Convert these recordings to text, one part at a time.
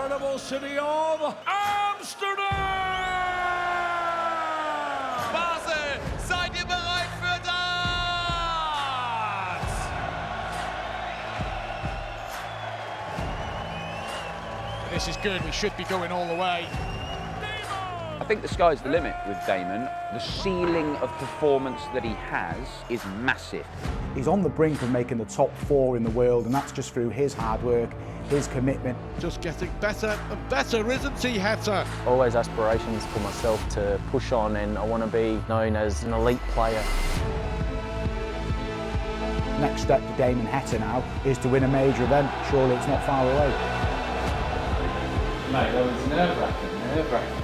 incredible city of Amsterdam! Basel, seid ihr bereit für das? This is good, we should be going all the way. I think the sky's the limit with Damon. The ceiling of performance that he has is massive. He's on the brink of making the top 4 in the world, and that's just through his hard work, his commitment. Just getting better and better, isn't he, Heta? Always aspirations for myself to push on, and I want to be known as an elite player. Next step for Damon Heta now is to win a major event. Surely it's not far away. Mate, that was nerve-wracking.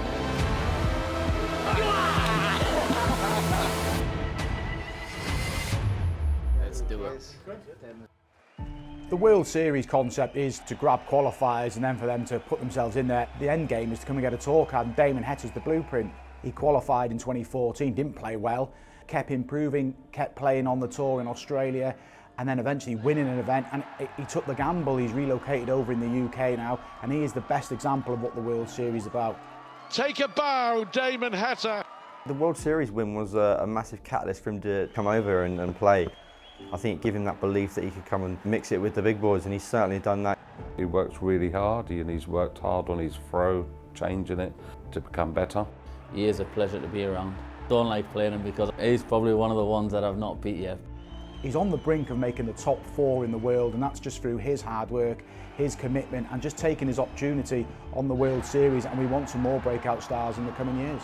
Let's do it. The World Series concept is to grab qualifiers and then for them to put themselves in there. The end game is to come and get a tour card, and Damon Heta's the blueprint. He qualified in 2014, didn't play well, kept improving, kept playing on the tour in Australia, and then eventually winning an event, and he took the gamble. He's relocated over in the UK now, and he is the best example of what the World Series is about. Take a bow, Damon Heta. The World Series win was a massive catalyst for him to come over and play. I think it gave him that belief that he could come and mix it with the big boys, and he's certainly done that. He works really hard, and he's worked hard on his throw, changing it to become better. He is a pleasure to be around. Don't like playing him because he's probably one of the ones that I've not beat yet. He's on the brink of making the top 4 in the world, and that's just through his hard work, his commitment, and just taking his opportunity on the World Series, and we want some more breakout stars in the coming years.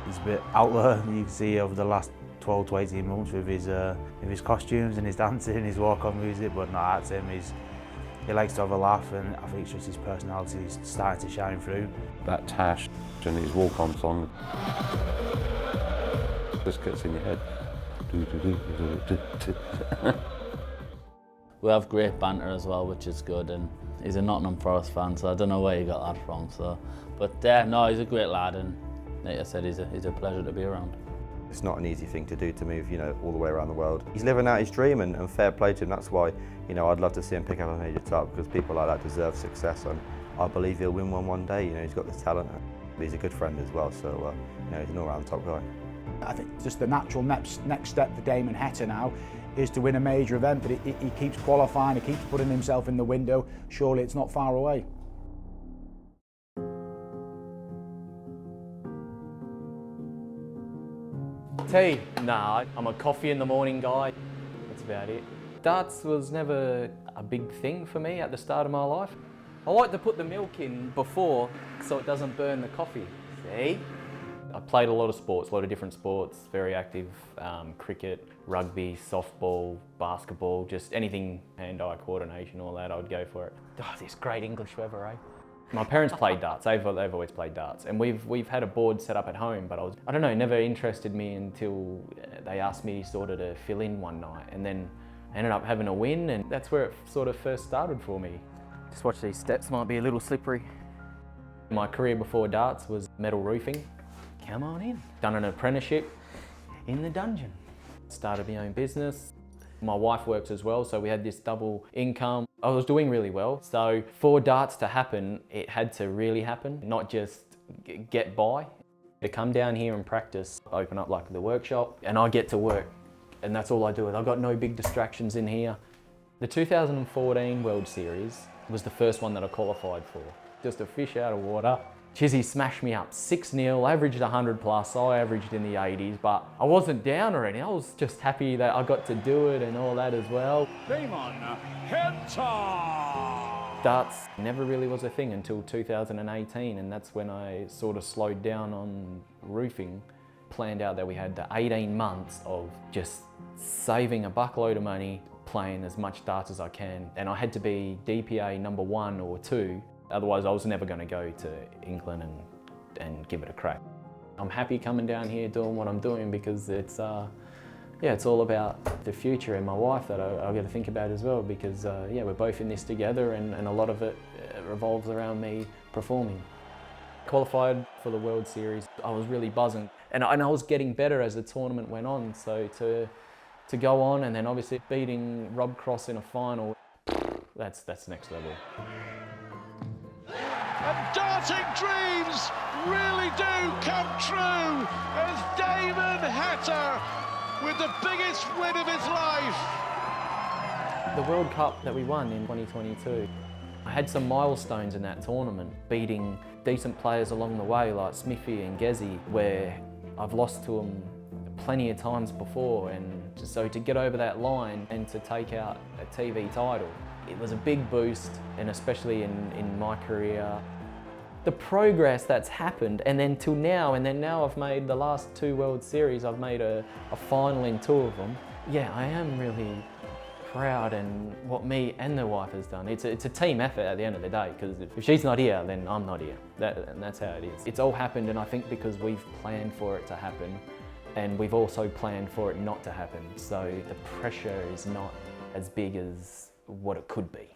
He's a bit out there, you can see over the last 12 to 18 months with his costumes and his dancing and his walk-on music, but no, that's him. He likes to have a laugh, and I think it's just his personality is starting to shine through. That tash and his walk-on song just gets in your head. We have great banter as well, which is good, and he's a Nottingham Forest fan, so I don't know where he got that from. But no, he's a great lad, and like I said, he's a pleasure to be around. It's not an easy thing to do, to move, all the way around the world. He's living out his dream, and fair play to him. That's why, I'd love to see him pick up a major top, because people like that deserve success, and I believe he'll win one day. He's got the talent. He's a good friend as well, so he's an all-round top guy. I think just the natural next step for Damon Heta now is to win a major event, but he keeps qualifying, he keeps putting himself in the window. Surely it's not far away. Tea? Nah, I'm a coffee in the morning guy. That's about it. Darts was never a big thing for me at the start of my life. I like to put the milk in before so it doesn't burn the coffee. See? I played a lot of sports, a lot of different sports, very active, cricket, rugby, softball, basketball, just anything, hand-eye coordination, all that, I would go for it. Oh, this great English weather, eh? My parents played darts, they've always played darts, and we've had a board set up at home, but I don't know, never interested me until they asked me sort of to fill in one night, and then I ended up having a win, and that's where it sort of first started for me. Just watch these steps, might be a little slippery. My career before darts was metal roofing. Come on in. Done an apprenticeship in the dungeon. Started my own business. My wife works as well, so we had this double income. I was doing really well. So for darts to happen, it had to really happen, not just get by. To come down here and practice, open up like the workshop, and I get to work. And that's all I do. I've got no big distractions in here. The 2014 World Series was the first one that I qualified for. Just a fish out of water. Chizzy smashed me up 6-0, averaged 100 plus, I averaged in the 80s, but I wasn't down or anything. I was just happy that I got to do it and all that as well. Damon Heta! Darts never really was a thing until 2018, and that's when I sort of slowed down on roofing. Planned out that we had 18 months of just saving a buckload of money, playing as much darts as I can, and I had to be DPA number 1 or 2. Otherwise, I was never going to go to England and give it a crack. I'm happy coming down here doing what I'm doing because it's all about the future and my wife that I've got to think about as well because we're both in this together and a lot of it revolves around me performing. Qualified for the World Series, I was really buzzing and I was getting better as the tournament went on. So to go on and then obviously beating Rob Cross in a final, that's next level. And sporting dreams really do come true as Damon Heta with the biggest win of his life. The World Cup that we won in 2022, I had some milestones in that tournament, beating decent players along the way like Smithy and Gezi, where I've lost to them plenty of times before, and so to get over that line and to take out a TV title, it was a big boost, and especially in my career. The progress that's happened, and then till now, and then now I've made the last 2 World Series, I've made a final in 2 of them. Yeah, I am really proud and what me and the wife has done. It's a team effort at the end of the day, because if she's not here, then I'm not here. And that's how it is. It's all happened, and I think because we've planned for it to happen, and we've also planned for it not to happen. So the pressure is not as big as what it could be.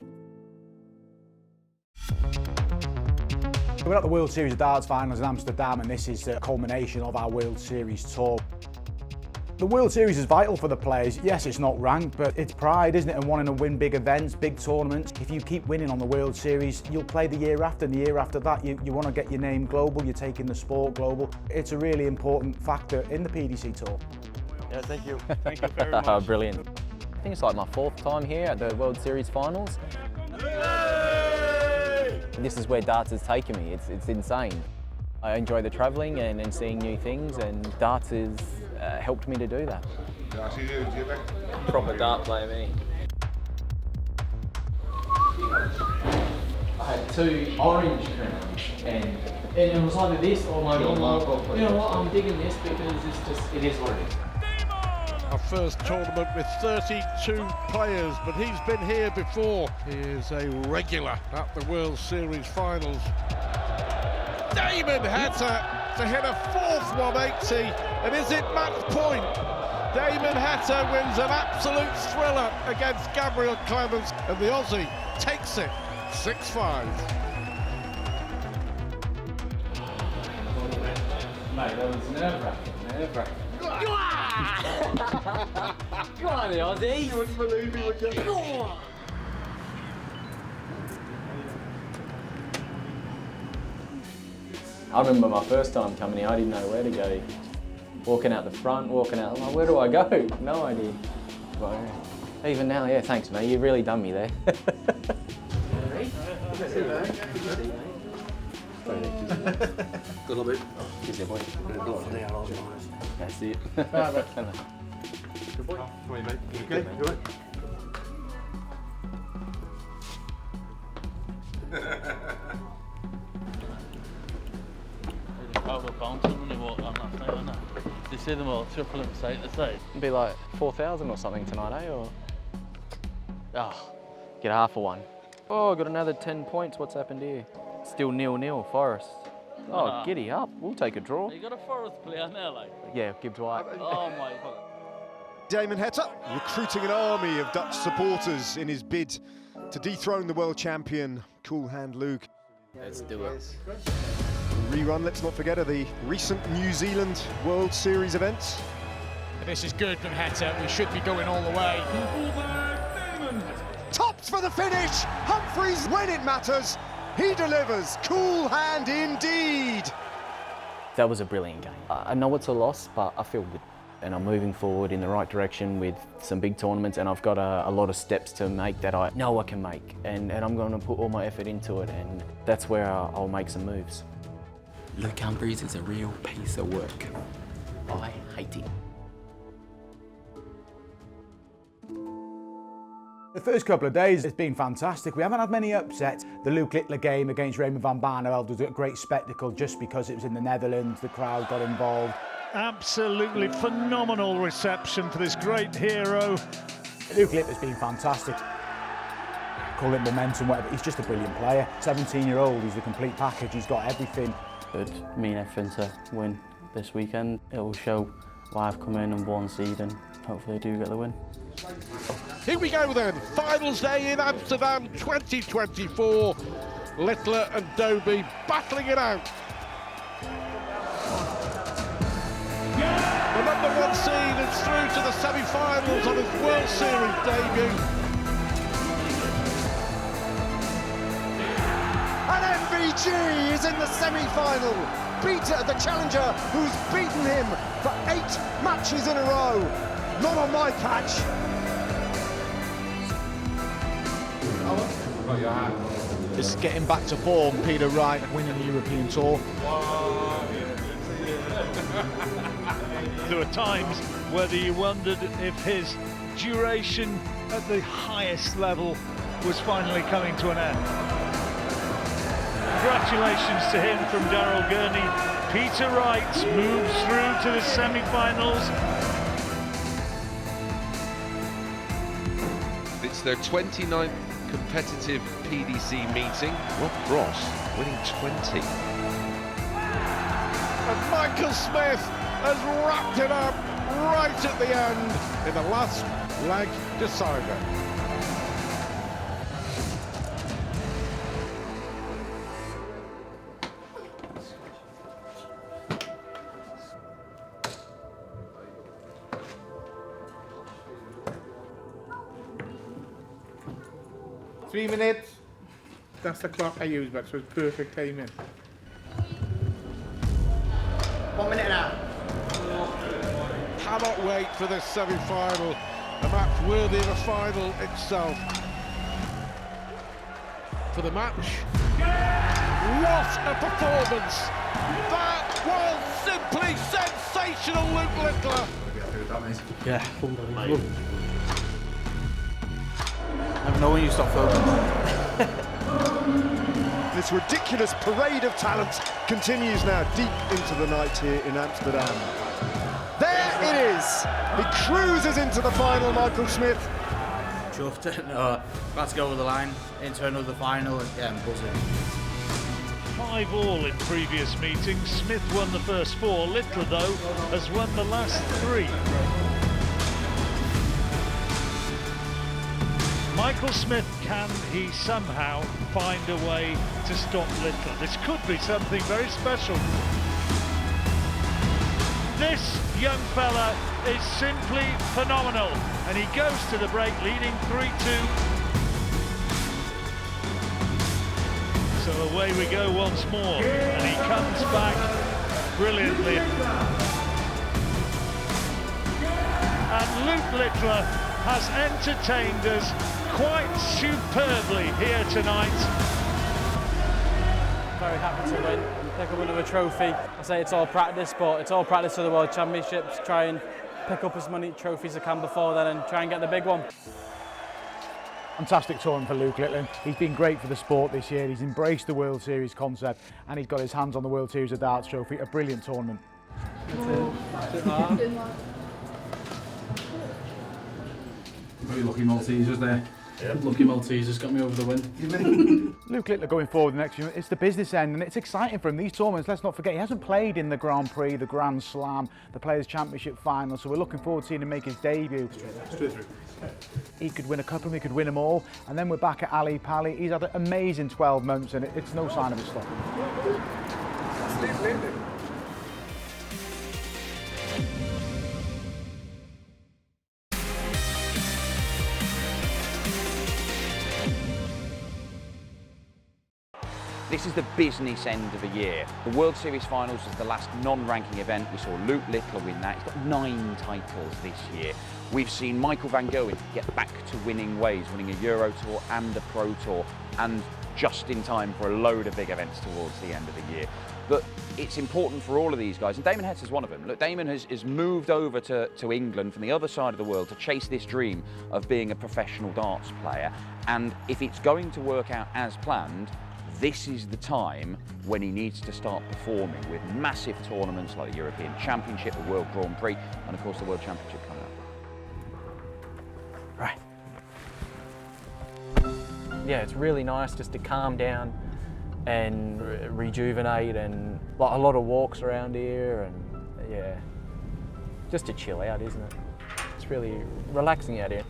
We're at the World Series of Darts finals in Amsterdam, and this is the culmination of our World Series tour. The World Series is vital for the players. Yes, it's not ranked, but it's pride, isn't it? And wanting to win big events, big tournaments. If you keep winning on the World Series, you'll play the year after, and the year after that. You want to get your name global, you're taking the sport global. It's a really important factor in the PDC Tour. Yeah, thank you. Thank you very much. Brilliant. I think it's like my 4th time here at the World Series finals. This is where darts has taken me. It's insane. I enjoy the travelling and seeing new things, and darts has helped me to do that. Proper dart player, me. I had 2 orange crowns, and it was either this or my normal. You know what? I'm digging this because it is what it is. Our first tournament with 32 players, but he's been here before. He is a regular at the World Series finals. Damon Heta to hit a 4th 180, and is it match point? Damon Heta wins an absolute thriller against Gabriel Clemens, and the Aussie takes it 6-5. Mate, that was nerve-wracking. Go on, the Aussie. You wouldn't believe me, would you? I remember my first time coming here, I didn't know where to go. Walking out the front, walking out, I'm like, where do I go? No idea. But even now, yeah, thanks, mate. You've really done me there. Good bit. That's it. Good boy. How are you, mate? You okay? You alright? You see them all triple and side to side. It'd be like 4,000 or something tonight, eh? Or get half of one. Oh, got another 10 points. What's happened here? Still 0-0, Forest. Oh, giddy up. We'll take a draw. You got a Forest player now, like? Yeah, give Dwight. Oh my God. Damon Heta recruiting an army of Dutch supporters in his bid to dethrone the world champion, Cool Hand Luke. Let's do it. Rerun, let's not forget, of the recent New Zealand World Series events. This is good from Heta. We should be going all the way. Tops for the finish! Humphreys, when it matters, he delivers. Cool hand indeed. That was a brilliant game. I know it's a loss, but I feel good. And I'm moving forward in the right direction with some big tournaments, and I've got a lot of steps to make that I know I can make. And I'm going to put all my effort into it, and that's where I'll make some moves. Luke Humphreys is a real piece of work. I hate him. The first couple of days has been fantastic. We haven't had many upsets. The Luke Littler game against Raymond van Barneveld was a great spectacle just because it was in the Netherlands, the crowd got involved. Absolutely phenomenal reception for this great hero. Luke Littler's been fantastic. Call it momentum, whatever. He's just a brilliant player. 17-year-old, he's the complete package. He's got everything. Good. Mean everything to win this weekend. It will show why I've come in and won seed, and hopefully I do get the win. Here we go then, finals day in Amsterdam 2024. Littler and Doby battling it out. The #1 seed is through to the semi-finals on his World Series debut. An G is in the semi-final. Beater, the challenger, who's beaten him for 8 matches in a row. Not on my patch. Just getting back to form, Peter Wright winning the European Tour. There were times whether you wondered if his duration at the highest level was finally coming to an end. Congratulations to him from Daryl Gurney. Peter Wright moves through to the semi-finals. It's their 29th competitive PDC meeting. Rob Ross winning 20. And Michael Smith has wrapped it up right at the end in the last leg decider. Three minutes. That's the clock I use, but so it's perfect timing. 1 minute now. Cannot wait for this semi-final. A match worthy of a final itself. For the match. What a performance! That was simply sensational, Luke Littler. Yeah, unbelievable. I don't know when you stop filming. This ridiculous parade of talent continues now deep into the night here in Amsterdam. There it is! He cruises into the final, Michael Smith. Chuffed. No, let's go over the line into another final. Yeah, I'm buzzing. 5-all in previous meetings. Smith won the first 4. Littler, though, has won the last 3. Michael Smith, can he somehow find a way to stop Littler? This could be something very special. This young fella is simply phenomenal, and he goes to the break leading 3-2. So away we go once more, and he comes back brilliantly. And Luke Littler has entertained us quite superbly here tonight. Very happy to win and pick up another trophy. I say it's all practice, but it's all practice for the World Championships. Try and pick up as many trophies as I can before then and try and get the big one. Fantastic tournament for Luke Littler. He's been great for the sport this year. He's embraced the World Series concept and he's got his hands on the World Series of Darts trophy. A brilliant tournament. Very lucky Maltesers there. Yeah, lucky Maltesers got me over the win. Luke Littler going forward the next few months, it's the business end and it's exciting for him. These tournaments, let's not forget, he hasn't played in the Grand Prix, the Grand Slam, the Players' Championship final, so we're looking forward to seeing him make his debut. Straight through. He could win a couple of them, he could win them all, and then we're back at Ali Pali. He's had an amazing 12 months and it's no sign of it stopping. This is the business end of the year. The World Series Finals was the last non-ranking event. We saw Luke Littler win that. He's got 9 titles this year. We've seen Michael van Gerwen get back to winning ways, winning a Euro Tour and a Pro Tour, and just in time for a load of big events towards the end of the year. But it's important for all of these guys, and Damon Heta is one of them. Look, Damon has moved over to England from the other side of the world to chase this dream of being a professional darts player. And if it's going to work out as planned, this is the time when he needs to start performing with massive tournaments like the European Championship, the World Grand Prix, and of course the World Championship coming up. Right. Yeah, it's really nice just to calm down and rejuvenate, and like a lot of walks around here, and yeah, just to chill out, isn't it? It's really relaxing out here.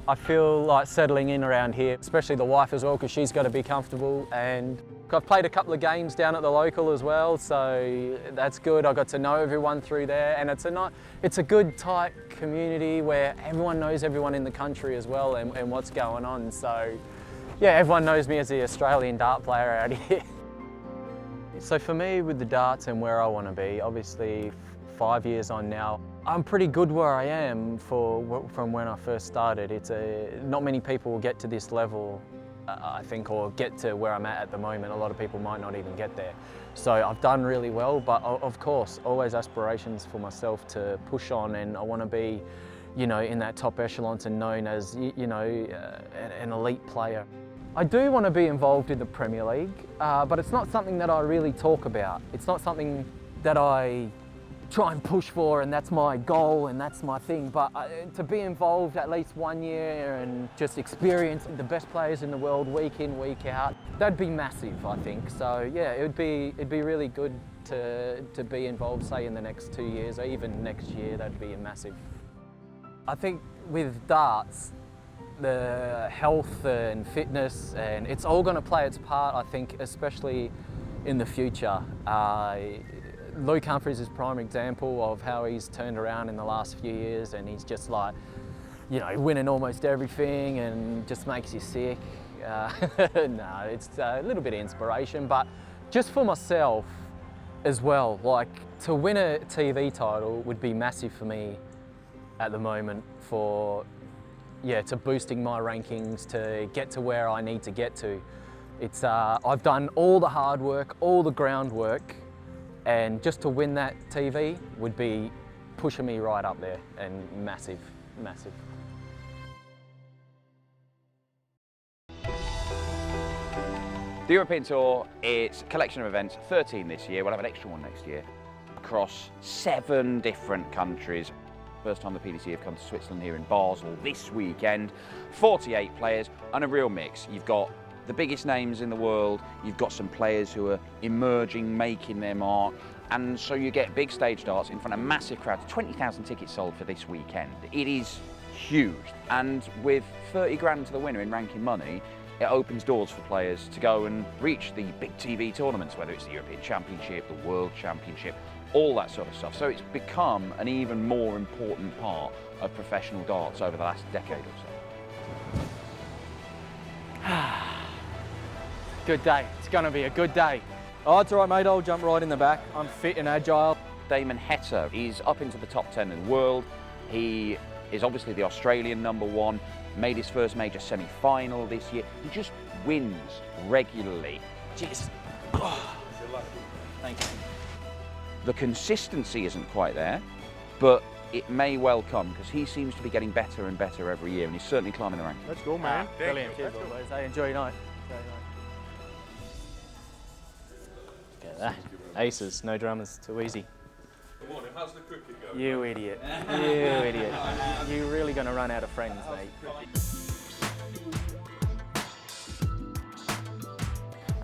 I feel like settling in around here, especially the wife as well, because she's got to be comfortable. And I've played a couple of games down at the local as well, so that's good. I got to know everyone through there, and it's a good tight community where everyone knows everyone in the country as well, and what's going on. So Yeah, everyone knows me as the Australian dart player out here. So for me, with the darts and where I want to be, obviously 5 years on now, I'm pretty good where I am from when I first started. Not many people will get to this level, I think, or get to where I'm at the moment. A lot of people might not even get there. So I've done really well, but of course, always aspirations for myself to push on, and I want to be, you know, in that top echelons and known as, you know, an elite player. I do want to be involved in the Premier League, but it's not something that I really talk about. It's not something that I try and push for, and that's my goal and that's my thing. But to be involved at least 1 year and just experience the best players in the world week in, week out, that'd be massive, I think. So yeah, it'd be really good to be involved, say in the next 2 years or even next year. That'd be massive. I think with darts, the health and fitness, and it's all going to play its part, I think, especially in the future. Luke Humphries is a prime example of how he's turned around in the last few years, and he's just like, you know, winning almost everything and just makes you sick. No, it's a little bit of inspiration, but just for myself as well, like to win a TV title would be massive for me at the moment for, yeah, to boosting my rankings, to get to where I need to get to. It's, I've done all the hard work, all the groundwork, and just to win that TV would be pushing me right up there, and massive, massive. The European Tour, it's a collection of events, 13 this year, we'll have an extra one next year, across 7 different countries. First time the PDC have come to Switzerland here in Basel this weekend. 48 players and a real mix. You've got the biggest names in the world, you've got some players who are emerging, making their mark, and so you get big stage darts in front of massive crowds. 20,000 tickets sold for this weekend. It is huge, and with 30 grand to the winner in ranking money, it opens doors for players to go and reach the big TV tournaments, whether it's the European Championship, the World Championship, all that sort of stuff. So it's become an even more important part of professional darts over the last decade or so. Good day. It's going to be a good day. Oh, it's all right, mate. I'll jump right in the back. I'm fit and agile. Damon Heta is up into the top 10 in the world. He is obviously the Australian #1, made his first major semi-final this year. He just wins regularly. Jeez. Oh. Thank you. The consistency isn't quite there, but it may well come, because he seems to be getting better and better every year, and he's certainly climbing the rankings. Let's go, man. Brilliant. Cheers, boys. Hey, enjoy your night. Get that. Aces, no dramas, too easy. Good morning, how's the cricket going? You idiot. You idiot. You're really going to run out of friends, mate.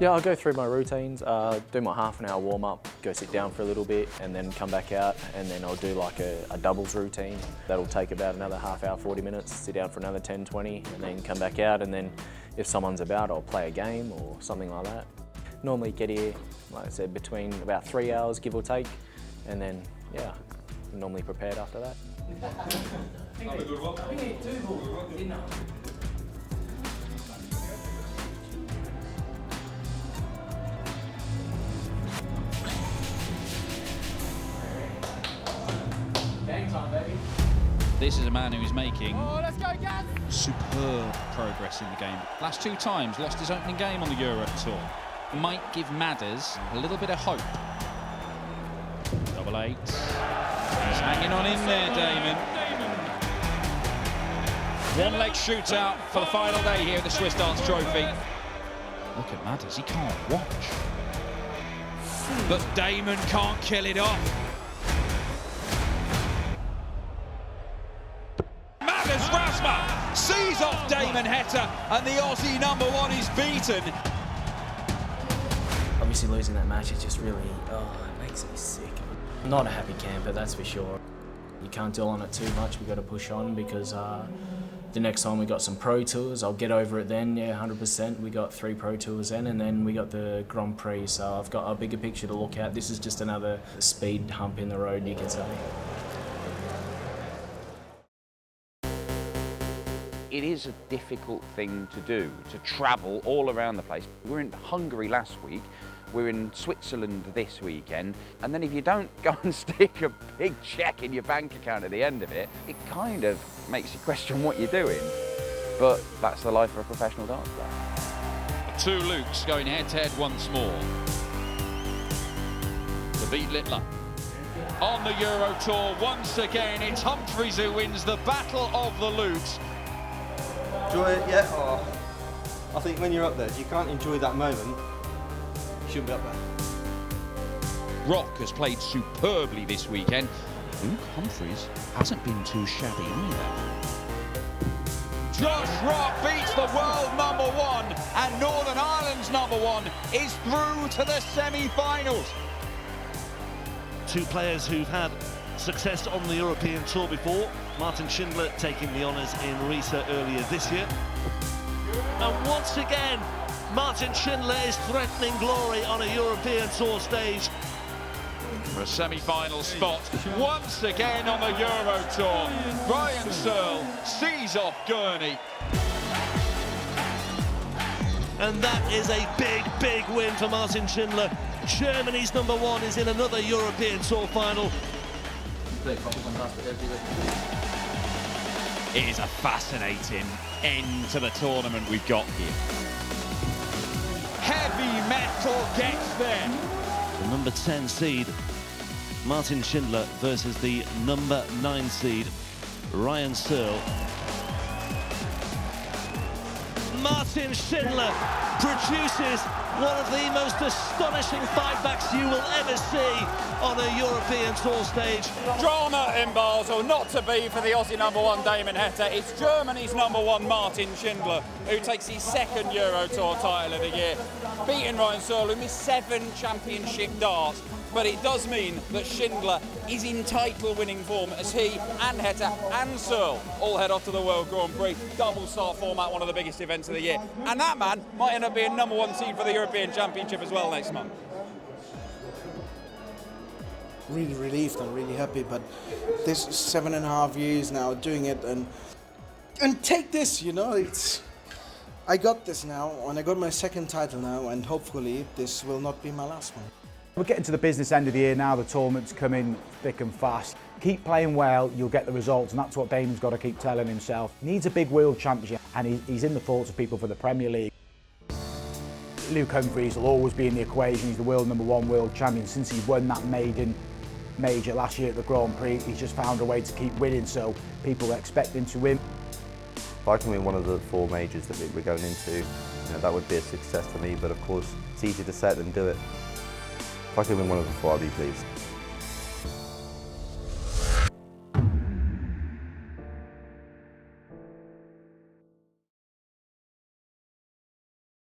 Yeah, I'll go through my routines, do my half-an-hour warm-up, go sit down for a little bit, and then come back out, and then I'll do like a doubles routine. That'll take about another half hour, 40 minutes, sit down for another 10, 20, and then come back out, and then if someone's about, I'll play a game or something like that. Normally get here, like I said, between about 3 hours, give or take, and then, yeah, I'm normally prepared after that. Have a good one. This is a man who is making superb progress in the game. Last 2 times lost his opening game on the Euro Tour. Might give Madders a little bit of hope. Double 8. He's hanging on in there, Damon. One leg shootout for the final day here at the Swiss Darts Trophy. Look at Madders, he can't watch. But Damon can't kill it off. Rasma sees off Damon Heta, and the Aussie #1 is beaten. Obviously losing that match, it just really, it makes me sick. I'm not a happy camper, that's for sure. You can't dwell on it too much, we've got to push on, because the next time we got some Pro Tours, I'll get over it then, yeah, 100%. We got 3 Pro Tours then, and then we got the Grand Prix, so I've got a bigger picture to look at. This is just another speed hump in the road, you could say. it is a difficult thing to do, to travel all around the place. We were in Hungary last week, we're in Switzerland this weekend, and then if you don't go and stick a big cheque in your bank account at the end of it, it kind of makes you question what you're doing. But that's the life of a professional dance player. Two Lukes going head-to-head once more. To beat Littler. On the Euro Tour, once again, it's Humphries who wins the Battle of the Lukes. Enjoy it, yeah? Oh, I think when you're up there, if you can't enjoy that moment, you shouldn't be up there. Rock has played superbly this weekend. Luke Humphries hasn't been too shabby either. Josh Rock beats the world #1, and Northern Ireland's #1 is through to the semi-finals. Two players who've had success on the European Tour before. Martin Schindler taking the honours in Riesa earlier this year. And once again, Martin Schindler is threatening glory on a European Tour stage. For a semi-final spot, once again on the Euro Tour, Ryan Searle sees off Gurney. And that is a big, big win for Martin Schindler. Germany's #1 is in another European Tour final. It is a fascinating end to the tournament we've got here. Heavy metal gets there. The number 10 seed, Martin Schindler, versus the number 9 seed, Ryan Searle. Martin Schindler produces one of the most astonishing fightbacks you will ever see on a European Tour stage. Drama in Basel, not to be for the Aussie #1 Damon Heta. It's Germany's #1 Martin Schindler, who takes his second Euro Tour title of the year, beating Ryan Searle, who missed 7 championship darts. But it does mean that Schindler is in title-winning form as he and Heta and Searle all head off to the World Grand Prix. Double start format, one of the biggest events of the year. And that man might end up being #1 seed for the European Championship as well next month. Really relieved and really happy, but this 7.5 years now doing it and take this, you know, I got this now, and I got my second title now, and hopefully this will not be my last one. We're getting to the business end of the year now, the tournament's coming thick and fast. Keep playing well, you'll get the results, and that's what Damon's got to keep telling himself. He needs a big world championship, and he's in the thoughts of people for the Premier League. Luke Humphries will always be in the equation. He's the world #1 world champion. Since he won that maiden major last year at the Grand Prix, he's just found a way to keep winning, so people expect him to win. If I can win one of the 4 majors that we're going into, you know, that would be a success for me, but of course, it's easier to say it than do it. If I can win one of the 4, I'll be pleased.